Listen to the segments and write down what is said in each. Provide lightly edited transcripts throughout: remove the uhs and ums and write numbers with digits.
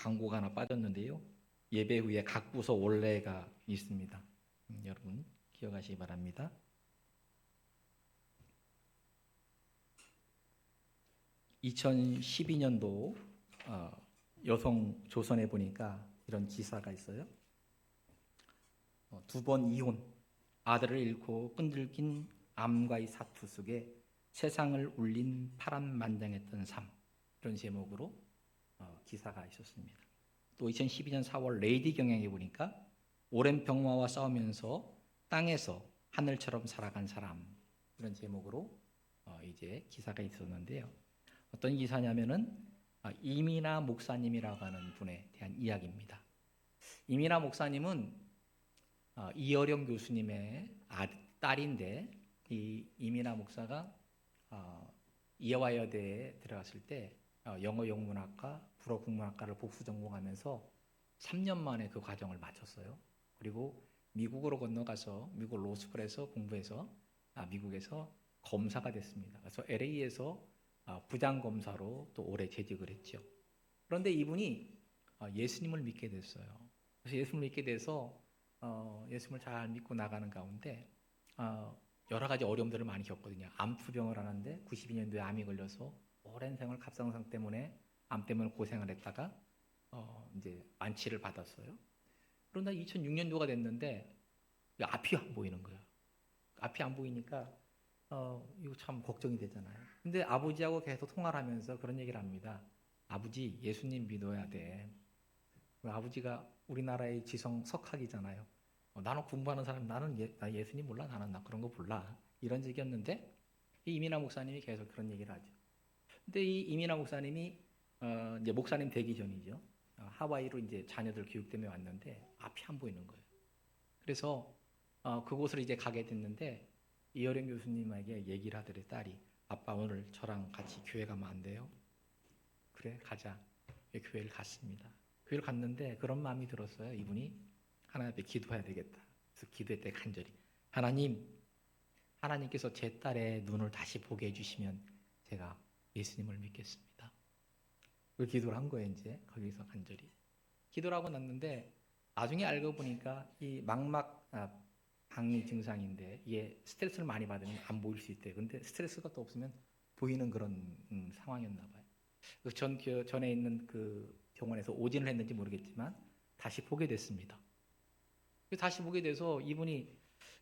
광고가 하나 빠졌는데요. 예배 후에 각 부서 올레가 있습니다. 여러분 기억하시기 바랍니다. 2012년도 여성 조선에 보니까 이런 기사가 있어요. 2번 이혼, 아들을 잃고 끈질긴 암과의 사투 속에 세상을 울린 파란만장했던 삶, 이런 제목으로 기사가 있었습니다. 또 2012년 4월 레이디 경향에 보니까 오랜 병마와 싸우면서 땅에서 하늘처럼 살아간 사람, 이런 제목으로 이제 기사가 있었는데요. 어떤 기사냐면은 이민아 목사님이라고 하는 분에 대한 이야기입니다. 이민아 목사님은 이어령 교수님의 딸인데, 이 이민아 목사가 이화여대에 들어갔을 때 영어 영문학과, 불어 국문학과를 복수 전공하면서 3년 만에 그 과정을 마쳤어요. 그리고 미국으로 건너가서 미국 로스쿨에서 공부해서 미국에서 검사가 됐습니다. 그래서 LA에서 부장검사로 또 오래 재직을 했죠. 그런데 이분이 예수님을 믿게 됐어요. 그래서 예수님을 믿게 돼서 예수님을 잘 믿고 나가는 가운데 여러 가지 어려움들을 많이 겪거든요. 암투병을 하는데 92년도에 암이 걸려서 오랜 생활 갑상선 때문에 암 때문에 고생을 했다가 이제 완치를 받았어요. 그런데 2006년도가 됐는데 앞이 안 보이는 거예요. 앞이 안 보이니까 이거 참 걱정이 되잖아요. 근데 아버지하고 계속 통화를 하면서 그런 얘기를 합니다. 아버지, 예수님 믿어야 돼. 아버지가 우리나라의 지성 석학이잖아요. 나는 공부하는 사람, 나 예수님 몰라, 나 그런 거 몰라. 이런 얘기였는데 이 이민아 목사님이 계속 그런 얘기를 하죠. 근데 이 이민아 목사님이 이제 목사님 되기 전이죠. 하와이로 이제 자녀들 교육 때문에 왔는데 앞이 안 보이는 거예요. 그래서 그곳을 이제 가게 됐는데 이어령 교수님에게 얘기를 하더래. 딸이, 아빠 오늘 저랑 같이 교회 가면 안 돼요? 그래, 가자. 교회를 갔습니다. 교회를 갔는데 그런 마음이 들었어요. 이분이 하나님 앞에 기도해야 되겠다. 그래서 기도했대. 간절히, 하나님께서 제 딸의 눈을 다시 보게 해주시면 제가 예수님을 믿겠습니다. 그 기도를 한 거예요. 이제 거기서 간절히 기도를 하고 났는데 나중에 알고 보니까 이 막막 방이 증상인데 이게 스트레스를 많이 받으면 안 보일 수 있대요. 근데 스트레스가 또 없으면 보이는 그런 상황이었나 봐요. 전에 있는 그 병원에서 오진을 했는지 모르겠지만 다시 보게 됐습니다. 다시 보게 돼서 이분이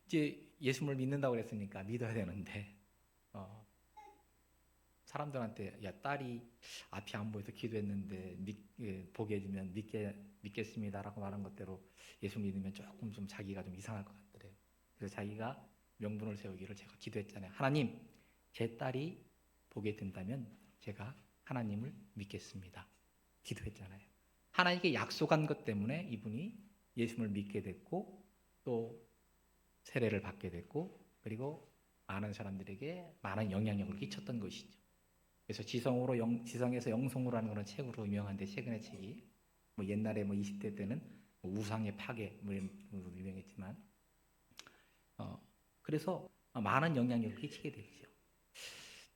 이제 예수님을 믿는다고 그랬으니까 믿어야 되는데 사람들한테, 야, 딸이 앞이 안 보여서 기도했는데 보게 해주면 믿겠습니다라고 말한 것대로 예수 믿으면 조금 좀 자기가 좀 이상할 것 같더래요. 그래서 자기가 명분을 세우기를, 제가 기도했잖아요. 하나님, 제 딸이 보게 된다면 제가 하나님을 믿겠습니다. 기도했잖아요. 하나님께 약속한 것 때문에 이분이 예수님을 믿게 됐고 또 세례를 받게 됐고 그리고 많은 사람들에게 많은 영향력을 끼쳤던 것이죠. 그래서 지성에서 영성으로라는 그런 책으로 유명한데, 최근의 책이 옛날에 20대 때는 우상의 파괴 이런 유명했지만 그래서 많은 영향력을 끼치게 되죠.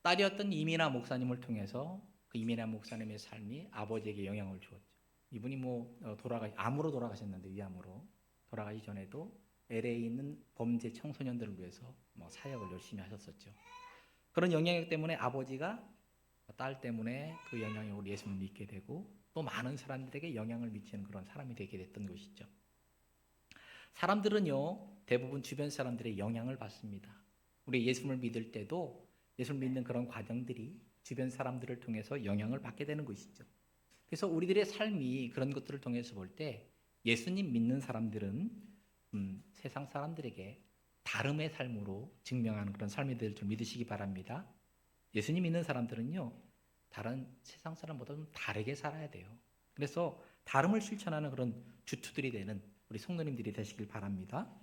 딸이었던 이민아 목사님을 통해서 그 이민아 목사님의 삶이 아버지에게 영향을 주었죠. 이분이 암으로 돌아가셨는데, 위암으로 돌아가기 전에도 LA에 있는 범죄 청소년들을 위해서 사역을 열심히 하셨었죠. 그런 영향력 때문에 아버지가 딸 때문에 그 영향력으로 예수님을 믿게 되고 또 많은 사람들에게 영향을 미치는 그런 사람이 되게 됐던 것이죠. 사람들은요, 대부분 주변 사람들의 영향을 받습니다. 우리 예수님을 믿을 때도 예수를 믿는 그런 과정들이 주변 사람들을 통해서 영향을 받게 되는 것이죠. 그래서 우리들의 삶이 그런 것들을 통해서 볼 때 예수님 믿는 사람들은 세상 사람들에게 다름의 삶으로 증명하는 그런 삶이 될 줄 믿으시기 바랍니다. 예수님 믿는 사람들은요, 다른 세상 사람보다 좀 다르게 살아야 돼요. 그래서 다름을 실천하는 그런 주투들이 되는 우리 성도님들이 되시길 바랍니다.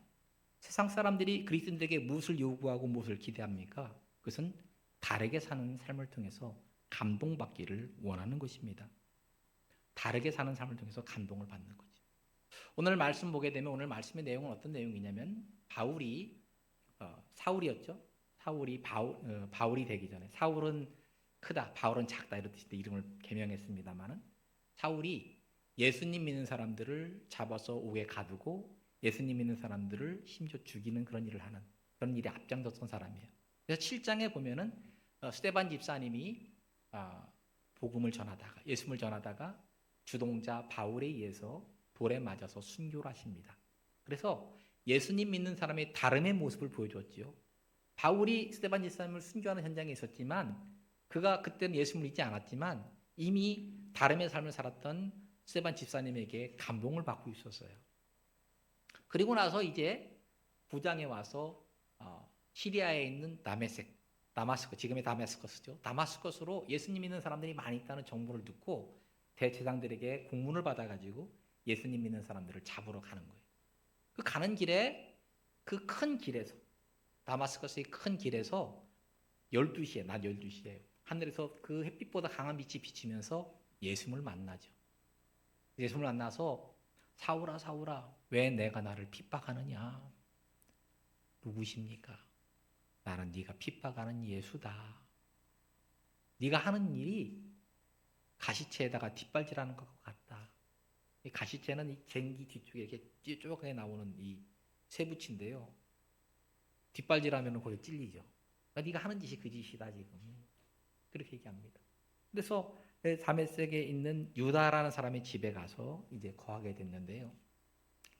세상 사람들이 그리스도인들에게 무엇을 요구하고 무엇을 기대합니까? 그것은 다르게 사는 삶을 통해서 감동받기를 원하는 것입니다. 다르게 사는 삶을 통해서 감동을 받는 거죠. 오늘 말씀 보게 되면 오늘 말씀의 내용은 어떤 내용이냐면, 바울이 사울이었죠. 사울이 바울이 되기 전에, 사울은 크다, 바울은 작다 이렇듯이 이름을 개명했습니다만은, 사울이 예수님 믿는 사람들을 잡아서 옥에 가두고 예수님 믿는 사람들을 심지어 죽이는 그런 일을 하는 그런 일에 앞장섰던 사람이에요. 그래서 7장에 보면은 스데반 집사님이 복음을 전하다가 예수님을 전하다가 주동자 바울에 의해서 돌에 맞아서 순교를 하십니다. 그래서 예수님 믿는 사람의 다름의 모습을 보여줬지요. 바울이 스데반 집사님을 순교하는 현장에 있었지만 그가 그때는 예수님을 믿지 않았지만 이미 다름의 삶을 살았던 스데반 집사님에게 감동을 받고 있었어요. 그리고 나서 이제 9장에 와서 시리아에 있는 다마스커스, 지금의 다마스커스죠. 다마스커스로 예수님 믿는 사람들이 많이 있다는 정보를 듣고 대제사장들에게 공문을 받아가지고 예수님 믿는 사람들을 잡으러 가는 거예요. 그 가는 길에 그 큰 길에서 다마스커스의 큰 길에서 12시에 낮 12시에 하늘에서 그 햇빛보다 강한 빛이 비치면서 예수님을 만나죠. 예수님을 만나서 사울아 사울아 왜 내가 나를 핍박하느냐? 누구십니까? 나는 네가 핍박하는 예수다. 네가 하는 일이 가시체에다가 뒷발질하는 것 같다. 이 가시체는 이 쟁기 뒤쪽에 이렇게 쪼갰게 나오는 이 쇠붙인데요. 뒷발질하면 거기 찔리죠. 그러니까 네가 하는 짓이 그 짓이다 지금. 그렇게 얘기합니다. 그래서 다메섹에 있는 유다라는 사람의 집에 가서 이제 거하게 됐는데요.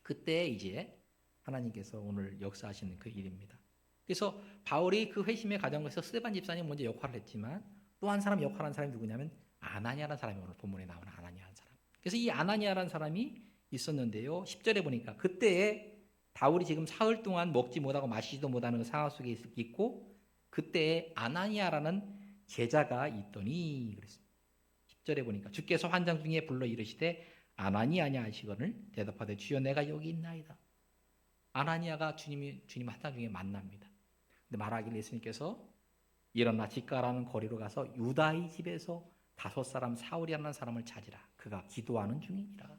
그때 이제 하나님께서 오늘 역사하시는 그 일입니다. 그래서 바울이 그 회심의 과정에서 스데반 집사님 먼저 역할을 했지만 또 한 사람 역할한 사람이 누구냐면 아나니아라는 사람이 오늘 본문에 나오는 아나니아라는 사람. 그래서 이 아나니아라는 사람이 있었는데요. 10절에 보니까 그때에 바울이 지금 사흘 동안 먹지 못하고 마시지도 못하는 그 상황 속에 있고 그때에 아나니아라는 제자가 있더니 그랬습니다. 10절에 보니까 주께서 환장 중에 불러 이르시되 아나니아냐 하시거늘 대답하되 주여 내가 여기 있나이다. 아나니아가 주님 환장 중에 만납니다. 근데 말하기를 예수님께서 일어나 집가라는 거리로 가서 유다의 집에서 5 사울이라는 사람을 찾으라. 그가 기도하는 중이니라.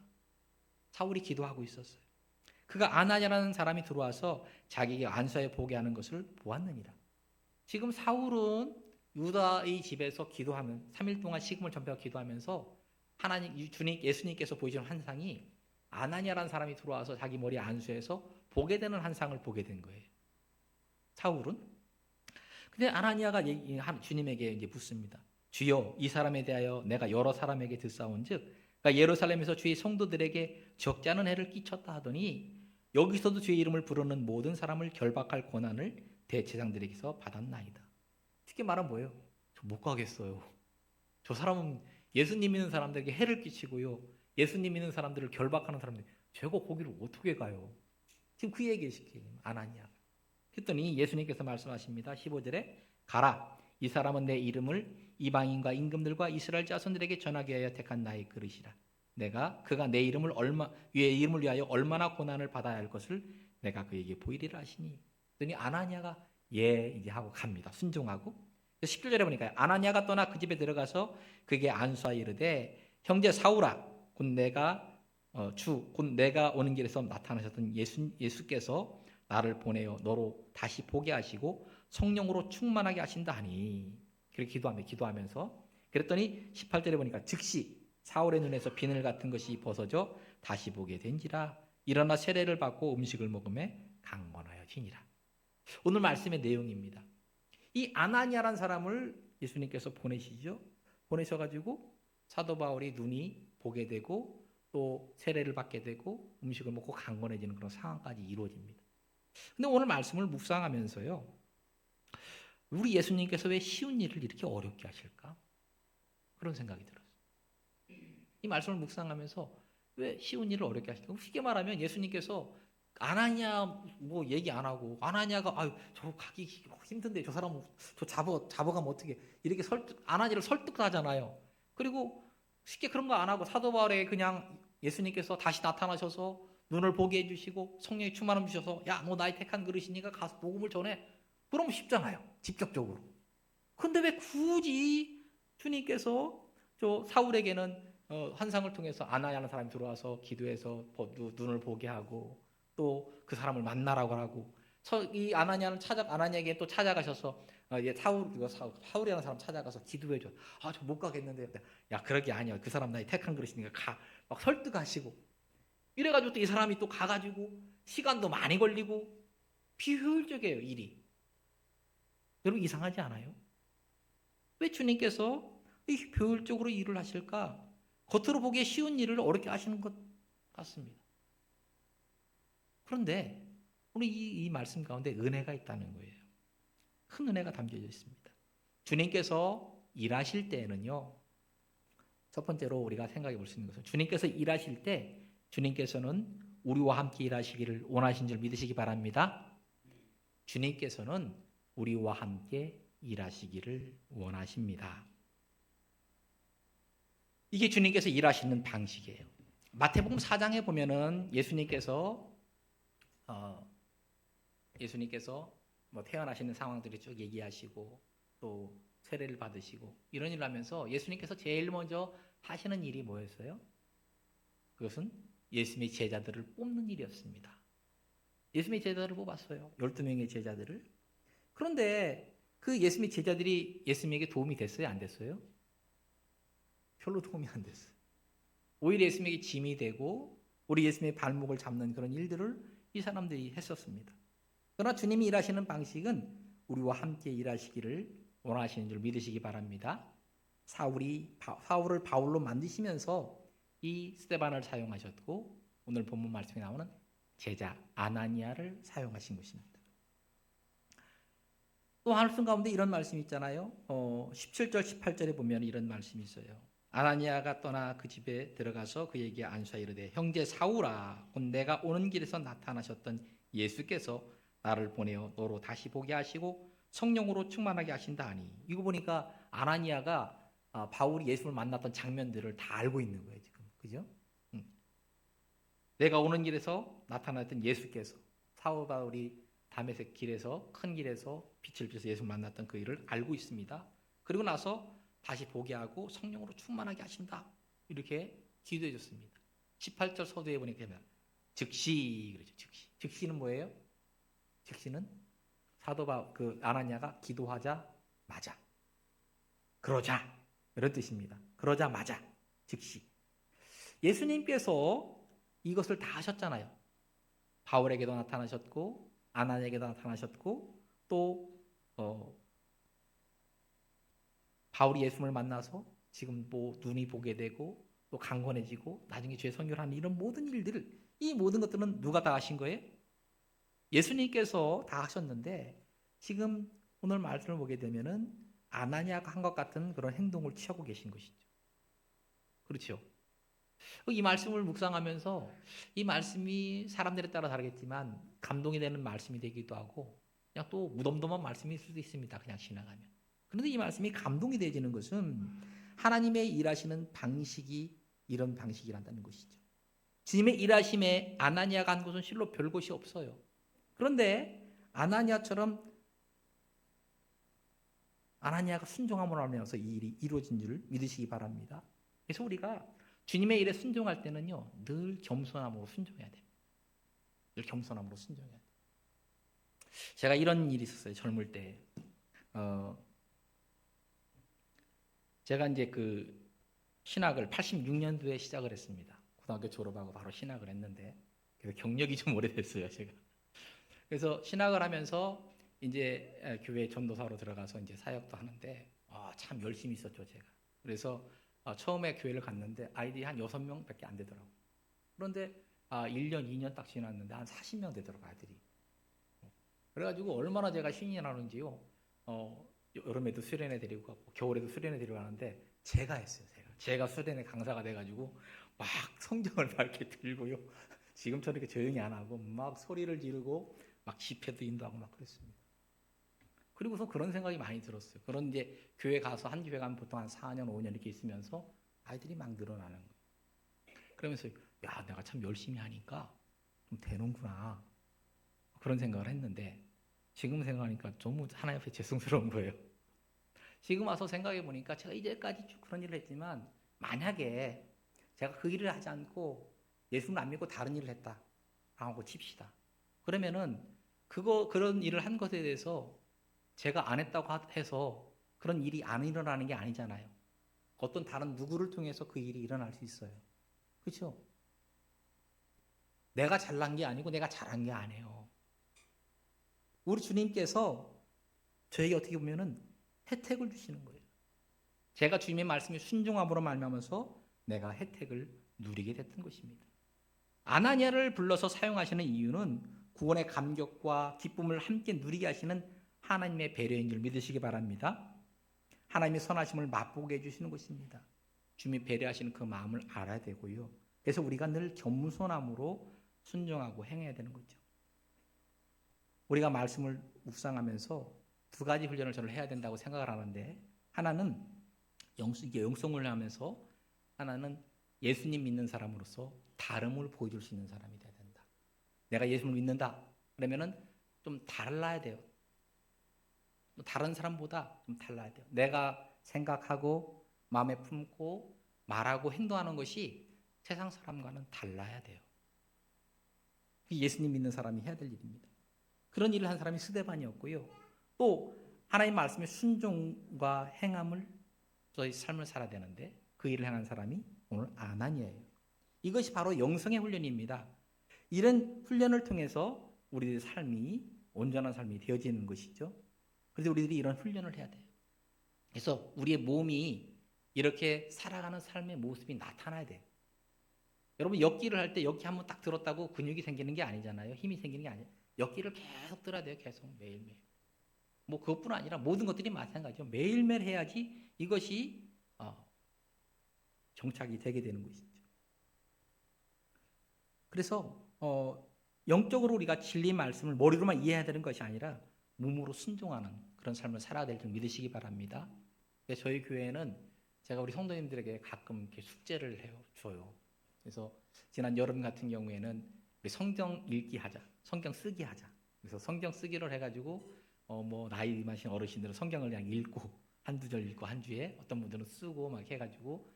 사울이 기도하고 있었어요. 그가 아나니아라는 사람이 들어와서 자기에게 안수하여 보게 하는 것을 보았느니라. 지금 사울은 유다의 집에서 기도하면 3일 동안 식음을 전폐하고 기도하면서 하나님 주님 예수님께서 보이시는 환상이 아나니아라는 사람이 들어와서 자기 머리에 안수해서 보게 되는 환상을 보게 된 거예요. 사울은. 근데 아나니아가 주님에게 이제 묻습니다. 주여 이 사람에 대하여 내가 여러 사람에게 듣사온즉 그러니까 예루살렘에서 주의 성도들에게 적지 않은 해를 끼쳤다 하더니 여기서도 주의 이름을 부르는 모든 사람을 결박할 권한을 대제사장들에게서 받았나이다. 쉽게 말하면 뭐예요? 저 못 가겠어요. 저 사람은 예수님 믿는 사람들에게 해를 끼치고요. 예수님 믿는 사람들을 결박하는 사람들. 제가 거기를 어떻게 가요? 지금 그 얘기를 시키는 아나니아. 했더니 예수님께서 말씀하십니다. 15절에 가라. 이 사람은 내 이름을 이방인과 임금들과 이스라엘 자손들에게 전하게 하여 택한 나의 그릇이라. 그가 내 이름을 위하여 얼마나 고난을 받아야 할 것을 내가 그에게 보이리라 하시니. 그랬더니 아나니아가 이제 하고 갑니다. 순종하고. 17절에 보니까 아나니아가 떠나 그 집에 들어가서 그에게 안수하여 이르되 형제 사울아 곧 내가 오는 길에서 나타나셨던 예수께서 나를 보내어 너로 다시 보게 하시고 성령으로 충만하게 하신다 하니 그렇게 기도하면서 그랬더니 18절에 보니까 즉시 사울의 눈에서 비늘 같은 것이 벗어져 다시 보게 된지라 일어나 세례를 받고 음식을 먹음에 강건하여지니라. 오늘 말씀의 내용입니다. 이 아나니아라는 사람을 예수님께서 보내셔가지고 사도 바울이 눈이 보게 되고 또 세례를 받게 되고 음식을 먹고 강건해지는 그런 상황까지 이루어집니다. 근데 오늘 말씀을 묵상하면서요, 우리 예수님께서 왜 쉬운 일을 이렇게 어렵게 하실까? 그런 생각이 들었어요. 이 말씀을 묵상하면서 왜 쉬운 일을 어렵게 하실까? 쉽게 말하면 예수님께서 아나니아 얘기 안 하고 아나니아가 저 가기 힘든데 저 사람 저 잡아가면 어떻게 이렇게 아나니아를 설득하잖아요. 그리고 쉽게 그런 거 안 하고 사도 바울에게 그냥 예수님께서 다시 나타나셔서 눈을 보게 해주시고 성령의 충만함 주셔서 야 너 나의 택한 그릇이니까 가서 복음을 전해. 그러면 쉽잖아요. 직접적으로. 근데 왜 굳이 주님께서 저 사울에게는 환상을 통해서 아나니아라는 사람이 들어와서 기도해서 눈을 보게 하고 또 그 사람을 만나라고 하고 이 아나니아에게 또 찾아가셔서 얘 사울이라는 사람 찾아가서 기도해줘. 아, 저 못 가겠는데. 야, 그럴 게 아니야. 그 사람 나의 택한 그릇이니까 가. 막 설득하시고. 이래가지고 또 이 사람이 또 가가지고 시간도 많이 걸리고 비효율적이에요, 일이. 여러분 이상하지 않아요? 왜 주님께서 이 효율적으로 일을 하실까? 겉으로 보기에 쉬운 일을 어렵게 하시는 것 같습니다. 그런데 우리 이 말씀 가운데 은혜가 있다는 거예요. 큰 은혜가 담겨져 있습니다. 주님께서 일하실 때에는요, 첫 번째로 우리가 생각해 볼 수 있는 것은 주님께서 일하실 때 주님께서는 우리와 함께 일하시기를 원하신 줄 믿으시기 바랍니다. 주님께서는 우리와 함께 일하시기를 원하십니다. 이게 주님께서 일하시는 방식이에요. 마태복음 4장에 보면은 예수님께서 뭐 태어나시는 상황들이 쭉 얘기하시고 또 세례를 받으시고 이런 일을 하면서 예수님께서 제일 먼저 하시는 일이 뭐였어요? 그것은 예수님의 제자들을 뽑는 일이었습니다. 예수님의 제자들을 뽑았어요. 12명의 제자들을. 그런데 그 예수님의 제자들이 예수님에게 도움이 됐어요? 안 됐어요? 별로 도움이 안 됐어요. 오히려 예수님에게 짐이 되고 우리 예수님의 발목을 잡는 그런 일들을 이 사람들이 했었습니다. 그러나 주님이 일하시는 방식은 우리와 함께 일하시기를 원하시는 줄 믿으시기 바랍니다. 사울을 바울로 만드시면서 이 스데반을 사용하셨고 오늘 본문 말씀에 나오는 제자 아나니아를 사용하신 것입니다. 또 말씀 가운데 이런 말씀이 있잖아요. 17절 18절에 보면 이런 말씀이 있어요. 아나니아가 떠나 그 집에 들어가서 그에게 안수하여 이르되 형제 사울아 곧 내가 오는 길에서 나타나셨던 예수께서 나를 보내어 너로 다시 보게 하시고 성령으로 충만하게 하신다 하니 이거 보니까 아나니아가 바울이 예수를 만났던 장면들을 다 알고 있는 거예요 지금. 그죠? 내가 오는 길에서 나타났던 예수께서 사울 바울이 다메섹 길에서 큰 길에서 빛을 비춰서 예수를 만났던 그 일을 알고 있습니다. 그리고 나서 다시 보게 하고 성령으로 충만하게 하신다. 이렇게 기도해 줬습니다. 18절 서두에 보니까 즉시 그러죠. 즉시. 즉시는 뭐예요? 즉시는 아나니아가 기도하자마자 그러자 이런 뜻입니다. 그러자마자 즉시. 예수님께서 이것을 다 하셨잖아요. 바울에게도 나타나셨고 아나니아에게도 나타나셨고 또 바울이 예수님을 만나서 지금 뭐 눈이 보게 되고 또 강건해지고 나중에 죄 선결하는 이런 모든 일들을 이 모든 것들은 누가 다 하신 거예요? 예수님께서 다 하셨는데 지금 오늘 말씀을 보게 되면은 아나니아가 한 것 같은 그런 행동을 취하고 계신 것이죠. 그렇죠? 이 말씀을 묵상하면서 이 말씀이 사람들에 따라 다르겠지만 감동이 되는 말씀이 되기도 하고 그냥 또 무덤덤한 말씀일 수도 있습니다. 그냥 지나가면. 그런데 이 말씀이 감동이 되지는 것은 하나님의 일하시는 방식이 이런 방식이란다는 것이죠. 주님의 일하심에 아나니아가 한 것은 실로 별 것이 없어요. 그런데 아나니아가 순종함으로 하면서 이 일이 이루어진 줄 믿으시기 바랍니다. 그래서 우리가 주님의 일에 순종할 때는요, 늘 겸손함으로 순종해야 됩니다. 늘 겸손함으로 순종해야 돼요. 제가 이런 일이 있었어요, 젊을 때. 제가 이제 그 신학을 86년도에 시작을 했습니다. 고등학교 졸업하고 바로 신학을 했는데, 그래서 경력이 좀 오래됐어요, 제가. 그래서 신학을 하면서 이제 교회 전도사로 들어가서 이제 사역도 하는데, 참 열심히 있었죠, 제가. 그래서 처음에 교회를 갔는데 아이들이 한 6명밖에 안 되더라고요. 그런데 1년, 2년 딱 지났는데 한 40명 되더라고요, 아이들이. 그래가지고 얼마나 제가 신이 나는지요. 여름에도 수련회 데리고 가고 겨울에도 수련회 데리고 가는데 제가 했어요, 제가 수련회 강사가 돼가지고 막 성경을 막 이렇게 들고요. 지금처럼 이렇게 조용히 안 하고 막 소리를 지르고 막 집회도 인도하고 막 그랬습니다. 그리고서 그런 생각이 많이 들었어요. 그런 이제 교회 가서 한 교회 가면 보통 한 4년, 5년 이렇게 있으면서 아이들이 막 늘어나는 거예요. 그러면서 야, 내가 참 열심히 하니까 좀 되는구나. 그런 생각을 했는데 지금 생각하니까 너무 하나님 앞에 죄송스러운 거예요. 지금 와서 생각해 보니까 제가 이제까지 쭉 그런 일을 했지만 만약에 제가 그 일을 하지 않고 예수를 안 믿고 다른 일을 했다 하고 칩시다. 그러면은 그런 일을 한 것에 대해서 제가 안 했다고 해서 그런 일이 안 일어나는 게 아니잖아요. 어떤 다른 누구를 통해서 그 일이 일어날 수 있어요. 그렇죠? 내가 잘난 게 아니고 내가 잘한 게 아니에요. 우리 주님께서 저에게 어떻게 보면은 혜택을 주시는 거예요. 제가 주님의 말씀에 순종함으로 말미암아서 내가 혜택을 누리게 됐던 것입니다. 아나니아를 불러서 사용하시는 이유는 구원의 감격과 기쁨을 함께 누리게 하시는 하나님의 배려인 줄 믿으시기 바랍니다. 하나님의 선하심을 맛보게 해주시는 것입니다. 주님이 배려하시는 그 마음을 알아야 되고요. 그래서 우리가 늘 겸손함으로 순종하고 행해야 되는 거죠. 우리가 말씀을 묵상하면서 두 가지 훈련을 저는 해야 된다고 생각을 하는데, 하나는 영성을 하면서, 하나는 예수님 믿는 사람으로서 다름을 보여줄 수 있는 사람이 돼야 된다. 내가 예수를 믿는다 그러면은 좀 달라야 돼요. 다른 사람보다 좀 달라야 돼요. 내가 생각하고 마음에 품고 말하고 행동하는 것이 세상 사람과는 달라야 돼요. 예수님 믿는 사람이 해야 될 일입니다. 그런 일을 한 사람이 스데반이었고요. 또 하나님 말씀의 순종과 행함을 저희 삶을 살아야 되는데 그 일을 행한 사람이 오늘 아나니아예요. 이것이 바로 영성의 훈련입니다. 이런 훈련을 통해서 우리들의 삶이 온전한 삶이 되어지는 것이죠. 그래서 우리들이 이런 훈련을 해야 돼요. 그래서 우리의 몸이 이렇게 살아가는 삶의 모습이 나타나야 돼요. 여러분 역기를 할 때 역기 한번 딱 들었다고 근육이 생기는 게 아니잖아요. 힘이 생기는 게 아니에요. 역기를 계속 들어야 돼요. 계속 매일매일. 뭐 그것뿐 아니라 모든 것들이 마찬가지죠. 매일매일 해야지 이것이 정착이 되게 되는 것이죠. 그래서 영적으로 우리가 진리 말씀을 머리로만 이해해야 되는 것이 아니라 몸으로 순종하는 그런 삶을 살아야 될 줄 믿으시기 바랍니다. 저희 교회는 제가 우리 성도님들에게 가끔 이렇게 숙제를 줘요. 그래서 지난 여름 같은 경우에는 우리 성경 읽기 하자, 성경 쓰기 하자. 그래서 성경 쓰기를 해가지고 뭐 나이 많으신 어르신들은 성경을 그냥 읽고 한두 절 읽고 한 주에 어떤 분들은 쓰고 막 해가지고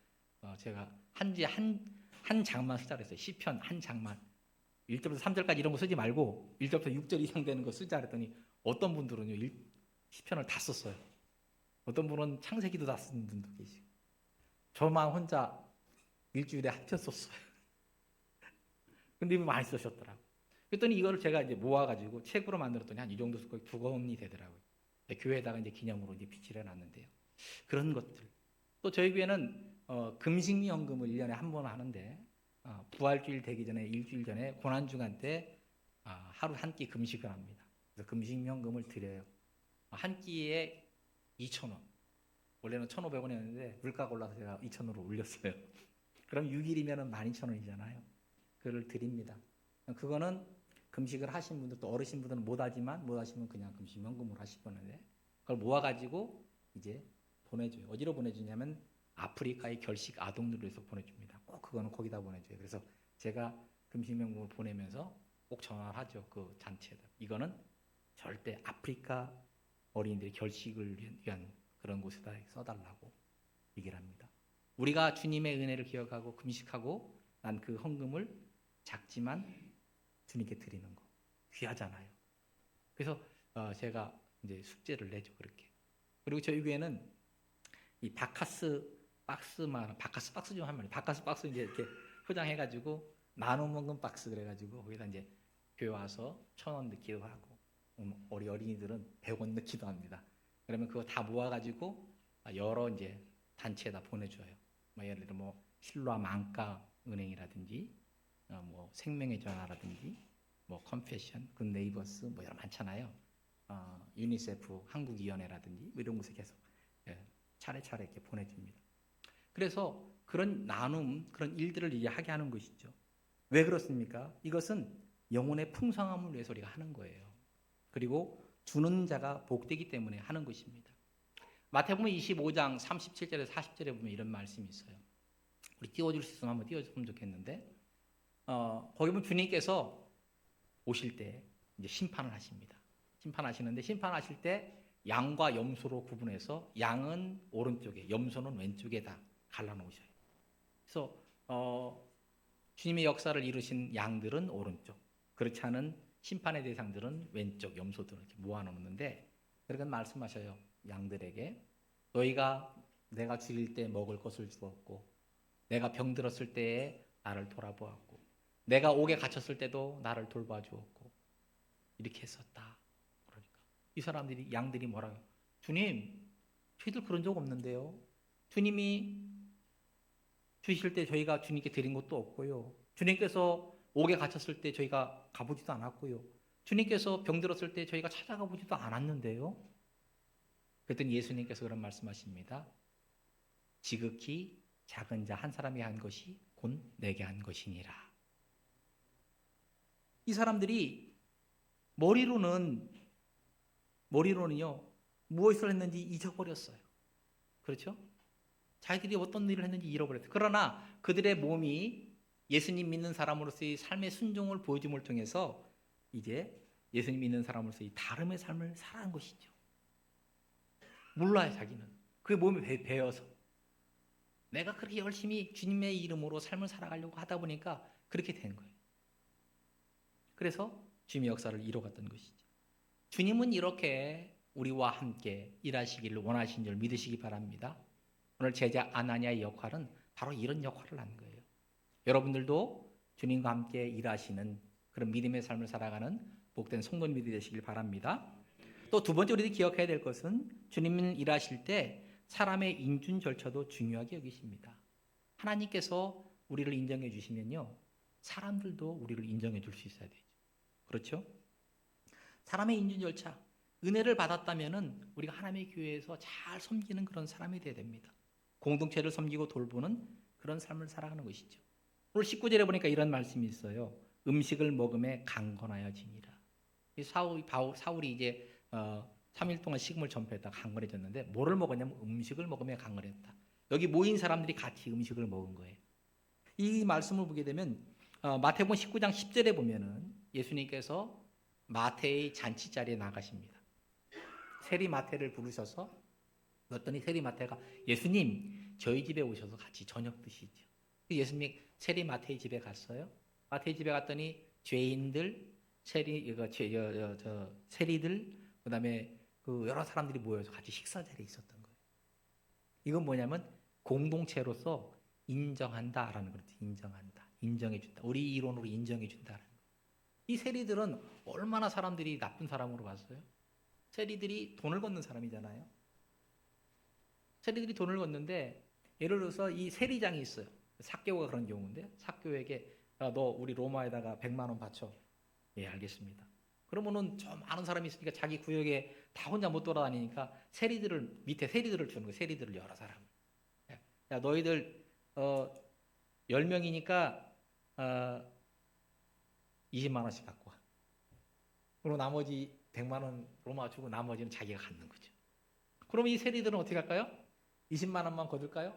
제가 한 주에 한 장만 쓰자 그랬어요. 시편 한 장만. 1절부터 3절까지 이런 거 쓰지 말고 1절부터 6절 이상 되는 거 쓰자 그랬더니 어떤 분들은요 시편을 다 썼어요. 어떤 분은 창세기도 다 쓰는 분도 계시고 저만 혼자 일주일에 한 편 썼어요. 근데 많이 쓰셨더라고요. 그랬더니 이거를 제가 이제 모아가지고 책으로 만들었더니 한 이 정도 거의 2권이 되더라고요. 교회에다가 이제 기념으로 이제 비치를 해놨는데요. 그런 것들. 또 저희 교회는 금식연금을 1년에 한 번 하는데 부활주일 되기 전에 일주일 전에 고난주간 때 하루 한 끼 금식을 합니다. 그래서 금식연금을 드려요. 한 끼에 2,000원. 원래는 1,500원이었는데 물가가 올라서 제가 2,000원으로 올렸어요. 그럼 6일이면 12,000원이잖아요. 그걸 드립니다. 그거는 금식을 하신 분들 또 어르신분들은 못하지만 못하시면 그냥 금식연금으로 하시는데 그걸 모아가지고 이제 보내줘요. 어디로 보내주냐면 아프리카의 결식 아동들을 위해서 보내줍니다. 꼭 그거는 거기다 보내줘요. 그래서 제가 금식연금을 보내면서 꼭 전화를 하죠. 그 잔치에다. 이거는 절대 아프리카 어린이들의 결식을 위한 그런 곳에다 써달라고 얘기를 합니다. 우리가 주님의 은혜를 기억하고 금식하고 난 그 헌금을 작지만 주님께 드리는 거 귀하잖아요. 그래서 제가 이제 숙제를 내죠. 그렇게. 그리고 저희 교회는 이 바카스 박스 좀 하면 바카스 박스 이제 이렇게 포장해가지고 나눠 먹는 박스 그래가지고 거기다 이제 교회 와서 1,000원 넣기도 하고 어린이들은 100원 넣기도 합니다. 그러면 그거 다 모아가지고 여러 이제 단체에다 보내줘요. 뭐 예를 들어 뭐 신라 망가 은행이라든지 뭐 생명의 전화라든지 뭐 컴패션, 굿 네이버스 뭐 여러 많잖아요. 유니세프 한국위원회라든지 뭐 이런 곳에 계속 차례차례 이렇게 보내줍니다. 그래서 그런 나눔, 그런 일들을 이제 하게 하는 것이죠. 왜 그렇습니까? 이것은 영혼의 풍성함을 위해서 우리가 하는 거예요. 그리고 주는 자가 복되기 때문에 하는 것입니다. 마태복음 25장 37절에서 40절에 보면 이런 말씀이 있어요. 우리 띄워줄 수 있으면 한번 띄워줬으면 좋겠는데 거기 보면 주님께서 오실 때 이제 심판을 하십니다. 심판하시는데 심판하실 때 양과 염소로 구분해서 양은 오른쪽에 염소는 왼쪽에다 갈라놓으셔요. 그래서 주님의 역사를 이루신 양들은 오른쪽, 그렇지 않은 심판의 대상들은 왼쪽 염소들을 이렇게 모아놓는데 그러니까 말씀하셔요. 양들에게 너희가 내가 죽일 때 먹을 것을 주었고 내가 병들었을 때에 나를 돌아보았고 내가 옥에 갇혔을 때도 나를 돌봐주었고 이렇게 했었다. 그러니까 이 사람들이 양들이 뭐라고 해요? 주님, 저희들 그런 적 없는데요. 주님이 주실 때 저희가 주님께 드린 것도 없고요. 주님께서 옥에 갇혔을 때 저희가 가보지도 않았고요. 주님께서 병들었을 때 저희가 찾아가 보지도 않았는데요. 그랬더니 예수님께서 그런 말씀하십니다. 지극히 작은 자 한 사람이 한 것이 곧 내게 한 것이니라. 이 사람들이 머리로는요 무엇을 했는지 잊어버렸어요. 그렇죠? 자기들이 어떤 일을 했는지 잃어버렸어요. 그러나 그들의 몸이 예수님 믿는 사람으로서의 삶의 순종을 보여줌을 통해서 이제 예수님 믿는 사람으로서의 다름의 삶을 살아간 것이죠. 몰라요, 자기는. 그게 몸에 배어서. 내가 그렇게 열심히 주님의 이름으로 삶을 살아가려고 하다 보니까 그렇게 된 거예요. 그래서 주님의 역사를 이뤄갔던 것이죠. 주님은 이렇게 우리와 함께 일하시기를 원하신 줄 믿으시기 바랍니다. 오늘 제자 아나니아의 역할은 바로 이런 역할을 하는 거예요. 여러분들도 주님과 함께 일하시는 그런 믿음의 삶을 살아가는 복된 성도님이 되시길 바랍니다. 또 두 번째 우리들이 기억해야 될 것은 주님은 일하실 때 사람의 인준 절차도 중요하게 여기십니다. 하나님께서 우리를 인정해 주시면요, 사람들도 우리를 인정해 줄 수 있어야 되죠. 그렇죠? 사람의 인준 절차, 은혜를 받았다면은 우리가 하나님의 교회에서 잘 섬기는 그런 사람이 되어야 됩니다. 공동체를 섬기고 돌보는 그런 삶을 살아가는 것이죠. 오늘 19절에 보니까 이런 말씀이 있어요. 음식을 먹음에 강건하여 지니라. 사울이 이제 3일 동안 식음을 전폐했다가 강건해졌는데 뭐를 먹었냐면 음식을 먹으며 강건했다. 여기 모인 사람들이 같이 음식을 먹은 거예요. 이 말씀을 보게 되면 마태복음 19장 10절에 보면은 예수님께서 마태의 잔치 자리에 나가십니다. 세리 마태를 부르셔서 그랬더니 세리 마태가 예수님 저희 집에 오셔서 같이 저녁 드시죠. 예수님이 세리 마태의 집에 갔어요. 마태의 집에 갔더니 죄인들, 세리들, 그다음에 그 여러 사람들이 모여서 같이 식사 자리에 있었던 거예요. 이건 뭐냐면 공동체로서 인정한다라는 거죠. 인정한다, 인정해준다. 우리 이론으로 인정해준다라는 거예요. 이 세리들은 얼마나 사람들이 나쁜 사람으로 봤어요? 세리들이 돈을 걷는 사람이잖아요. 세리들이 돈을 걷는데 예를 들어서 이 세리장이 있어요. 삭개오가 그런 경우인데 삭개오에게 너 우리 로마에다가 100만 원 바쳐. 예, 알겠습니다. 그러면은 좀 많은 사람이 있으니까 자기 구역에 다 혼자 못 돌아다니니까 밑에 세리들을 주는 거예요. 세리들을 여러 사람. 야, 너희들 10명이니까 20만 원씩 갖고 와. 그리고 나머지 100만 원 로마 주고 나머지는 자기가 갖는 거죠. 그럼 이 세리들은 어떻게 할까요? 20만 원만 거둘까요?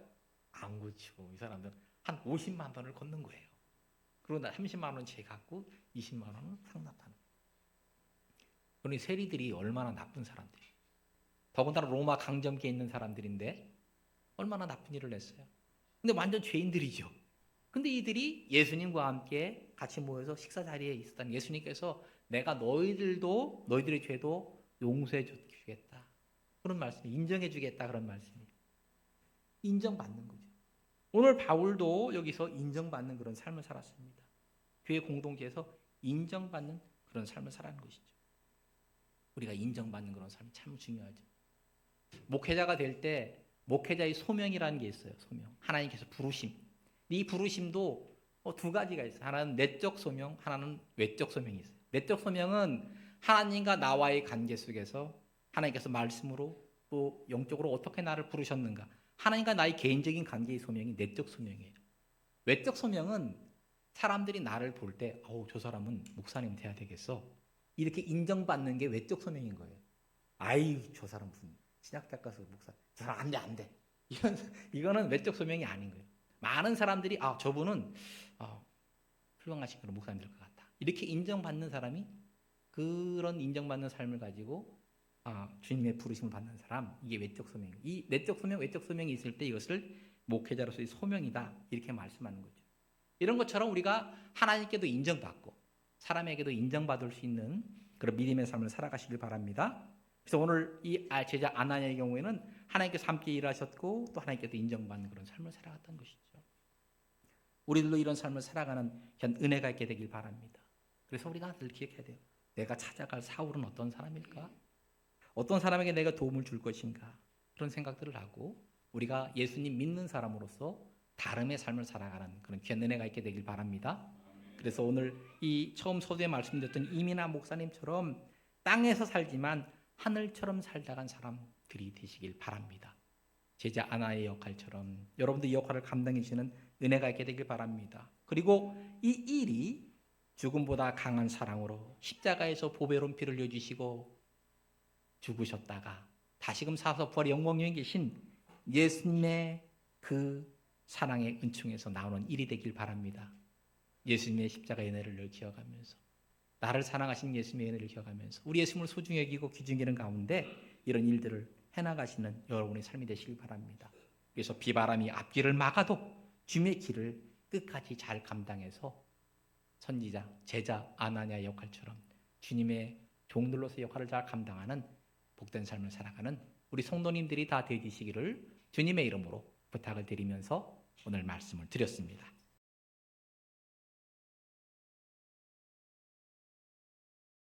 안 그렇죠. 이 사람들은 한 50만 원을 걷는 거예요. 그리고 30만 원 제 갖고 20만 원은 상납하는 거예요. 그러니 세리들이 얼마나 나쁜 사람들이에요. 더군다나 로마 강점기에 있는 사람들인데 얼마나 나쁜 일을 했어요. 근데 완전 죄인들이죠. 근데 이들이 예수님과 함께 같이 모여서 식사 자리에 있었다는 예수님께서 내가 너희들의 죄도 용서해 주겠다. 그런 말씀, 인정해 주겠다 그런 말씀이에요. 인정받는 거죠. 오늘 바울도 여기서 인정받는 그런 삶을 살았습니다. 교회 공동체에서 인정받는 그런 삶을 살아가는 것이죠. 우리가 인정받는 그런 삶이 참 중요하죠. 목회자가 될 때 목회자의 소명이라는 게 있어요. 소명. 하나님께서 부르심. 이 부르심도 두 가지가 있어요. 하나는 내적 소명, 하나는 외적 소명이 있어요. 내적 소명은 하나님과 나와의 관계 속에서 하나님께서 말씀으로 또 영적으로 어떻게 나를 부르셨는가. 하나님과 나의 개인적인 관계의 소명이 내적 소명이에요. 외적 소명은 사람들이 나를 볼 때 저 사람은 목사님 돼야 되겠어. 이렇게 인정받는 게 외적 소명인 거예요. 저 사람 무슨 신학대 가서 목사. 저 사람 안 돼. 이거는 외적 소명이 아닌 거예요. 많은 사람들이 저분은 훌륭하신 그런 목사님 될 것 같다. 이렇게 인정받는 사람이 그런 인정받는 삶을 가지고 주님의 부르심을 받는 사람, 이게 외적 소명. 이 내적 소명, 외적 소명이 있을 때 이것을 목회자로서의 소명이다. 이렇게 말씀하는 거죠. 이런 것처럼 우리가 하나님께도 인정받고 사람에게도 인정받을 수 있는 그런 믿음의 삶을 살아가시길 바랍니다. 그래서 오늘 이 제자 아나니아의 경우에는 하나님께서 함께 일하셨고 또 하나님께서 인정받는 그런 삶을 살아갔던 것이죠. 우리들도 이런 삶을 살아가는 현 은혜가 있게 되길 바랍니다. 그래서 우리가 늘 기억해야 돼요. 내가 찾아갈 사울은 어떤 사람일까? 어떤 사람에게 내가 도움을 줄 것인가? 그런 생각들을 하고 우리가 예수님 믿는 사람으로서 다름의 삶을 살아가는 그런 귀한 은혜가 있게 되길 바랍니다. 그래서 오늘 이 처음 서두에 말씀드렸던 이민아 목사님처럼 땅에서 살지만 하늘처럼 살다간 사람들이 되시길 바랍니다. 제자 아나의 역할처럼 여러분도 이 역할을 감당해 주시는 은혜가 있게 되길 바랍니다. 그리고 이 일이 죽음보다 강한 사랑으로 십자가에서 보배로운 피를 흘려주시고 죽으셨다가 다시금 사서 부활의 영광에 계신 예수님의 그 사랑의 은총에서 나오는 일이 되길 바랍니다. 예수님의 십자가의 은혜를 늘 기억하면서 나를 사랑하신 예수님의 은혜를 기억하면서 우리 예수님을 소중히 여기고 귀중히 여기는 가운데 이런 일들을 해나가시는 여러분의 삶이 되시길 바랍니다. 그래서 비바람이 앞길을 막아도 주님의 길을 끝까지 잘 감당해서 선지자, 제자 아나니아 역할처럼 주님의 종들로서 역할을 잘 감당하는 복된 삶을 살아가는 우리 성도님들이 다 되시기를 주님의 이름으로 부탁을 드리면서 오늘 말씀을 드렸습니다.